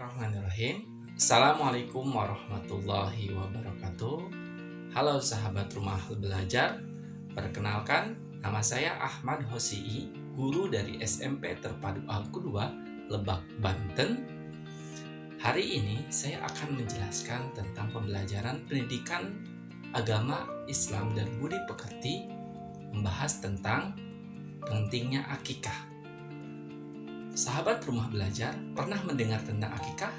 Bismillahirrahmanirrahim. Assalamualaikum warahmatullahi wabarakatuh. Halo sahabat rumah belajar. Perkenalkan, nama saya Ahmad Hosii, guru dari SMP Terpadu Al-Qudwa, Lebak, Banten. Hari ini saya akan menjelaskan tentang pembelajaran pendidikan agama Islam dan budi pekerti, membahas tentang pentingnya akikah. Sahabat rumah belajar, pernah mendengar tentang akikah?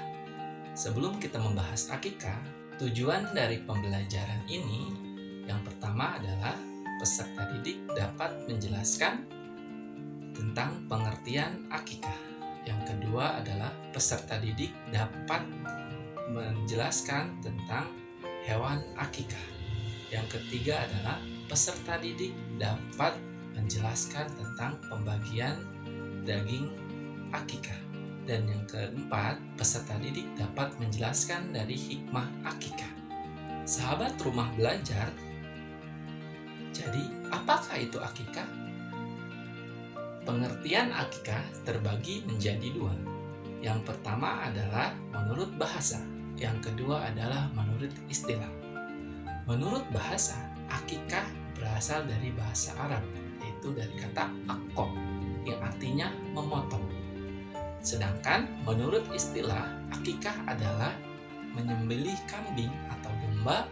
Sebelum kita membahas akikah, tujuan dari pembelajaran ini yang pertama adalah peserta didik dapat menjelaskan tentang pengertian akikah. Yang kedua adalah peserta didik dapat menjelaskan tentang hewan akikah. Yang ketiga adalah peserta didik dapat menjelaskan tentang pembagian daging akikah. Dan yang keempat, peserta didik dapat menjelaskan dari hikmah akikah. Sahabat rumah belajar, jadi apakah itu akikah? Pengertian akikah terbagi menjadi dua. Yang pertama adalah menurut bahasa, yang kedua adalah menurut istilah. Menurut bahasa, akikah berasal dari bahasa Arab, yaitu dari kata akob, yang artinya memotong. Sedangkan menurut istilah, akikah adalah menyembelih kambing atau domba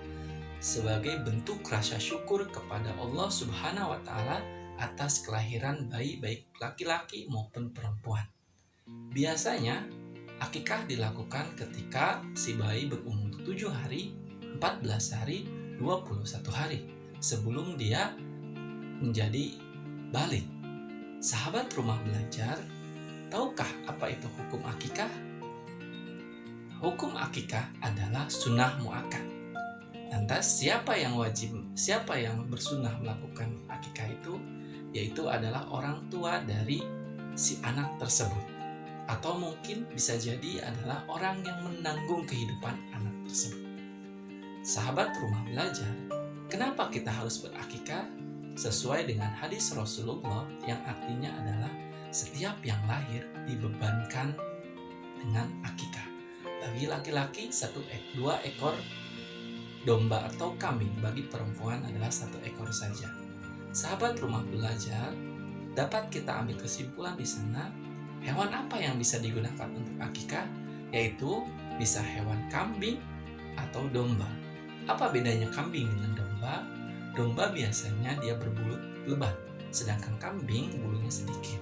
sebagai bentuk rasa syukur kepada Allah Subhanahu wa Ta'ala atas kelahiran bayi baik laki-laki maupun perempuan. Biasanya akikah dilakukan ketika si bayi berumur 7 hari, 14 hari, 21 hari sebelum dia menjadi balik. Sahabat rumah belajar, tahukah apa itu hukum akikah? Hukum akikah adalah sunnah muakkad. Lantas siapa yang bersunnah melakukan akikah itu? Yaitu adalah orang tua dari si anak tersebut. Atau mungkin bisa jadi adalah orang yang menanggung kehidupan anak tersebut. Sahabat rumah belajar, kenapa kita harus berakikah? Sesuai dengan hadis Rasulullah yang artinya adalah setiap yang lahir dibebankan dengan akikah. Bagi laki-laki 2 ekor domba atau kambing, bagi perempuan adalah 1 ekor saja. Sahabat rumah belajar, dapat kita ambil kesimpulan di sana, hewan apa yang bisa digunakan untuk akikah? Yaitu bisa hewan kambing atau domba. Apa bedanya kambing dengan domba? Domba biasanya dia berbulu lebat, sedangkan kambing bulunya sedikit.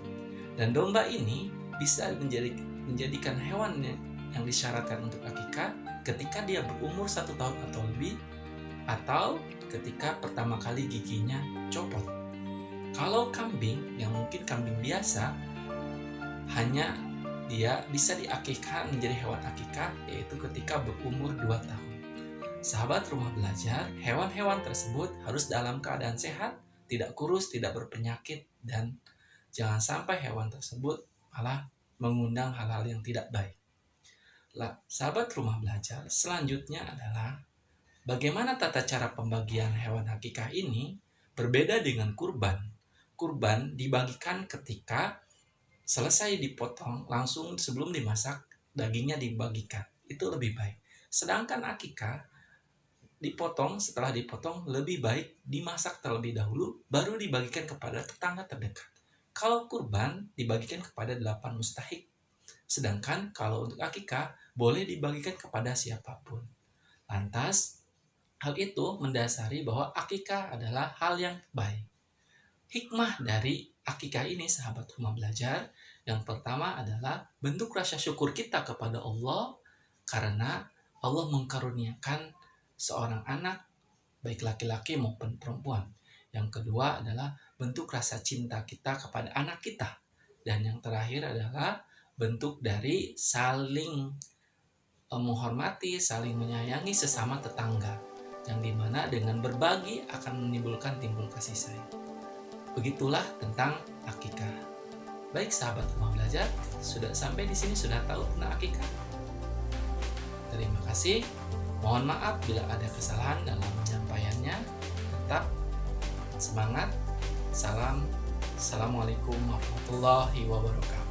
Dan domba ini bisa menjadikan hewan yang disyaratkan untuk akikah ketika dia berumur 1 tahun atau lebih, atau ketika pertama kali giginya copot. Kalau kambing, yang mungkin kambing biasa, hanya dia bisa diakikah menjadi hewan akikah, yaitu ketika berumur 2 tahun. Sahabat rumah belajar, hewan-hewan tersebut harus dalam keadaan sehat, tidak kurus, tidak berpenyakit, dan jangan sampai hewan tersebut malah mengundang hal-hal yang tidak baik. Sahabat rumah belajar, selanjutnya adalah bagaimana tata cara pembagian hewan akikah ini berbeda dengan kurban. Kurban dibagikan ketika selesai dipotong, langsung sebelum dimasak, dagingnya dibagikan. Itu lebih baik. Sedangkan akikah setelah dipotong lebih baik dimasak terlebih dahulu, baru dibagikan kepada tetangga terdekat. Kalau kurban dibagikan kepada 8 mustahik. Sedangkan kalau untuk akikah boleh dibagikan kepada siapapun. Lantas hal itu mendasari bahwa akikah adalah hal yang baik. Hikmah dari akikah ini sahabat rumah belajar, yang pertama adalah bentuk rasa syukur kita kepada Allah karena Allah mengkaruniakan seorang anak baik laki-laki maupun perempuan. Yang kedua adalah bentuk rasa cinta kita kepada anak kita. Dan yang terakhir adalah bentuk dari saling menghormati, saling menyayangi sesama tetangga. Yang dimana dengan berbagi akan menimbulkan timbul kasih sayang. Begitulah tentang akikah. Baik sahabat rumah belajar, sudah sampai di sini sudah tahu tentang akikah. Terima kasih. Mohon maaf bila ada kesalahan dalam penyampaiannya. Tetap semangat. Assalamualaikum warahmatullahi wabarakatuh.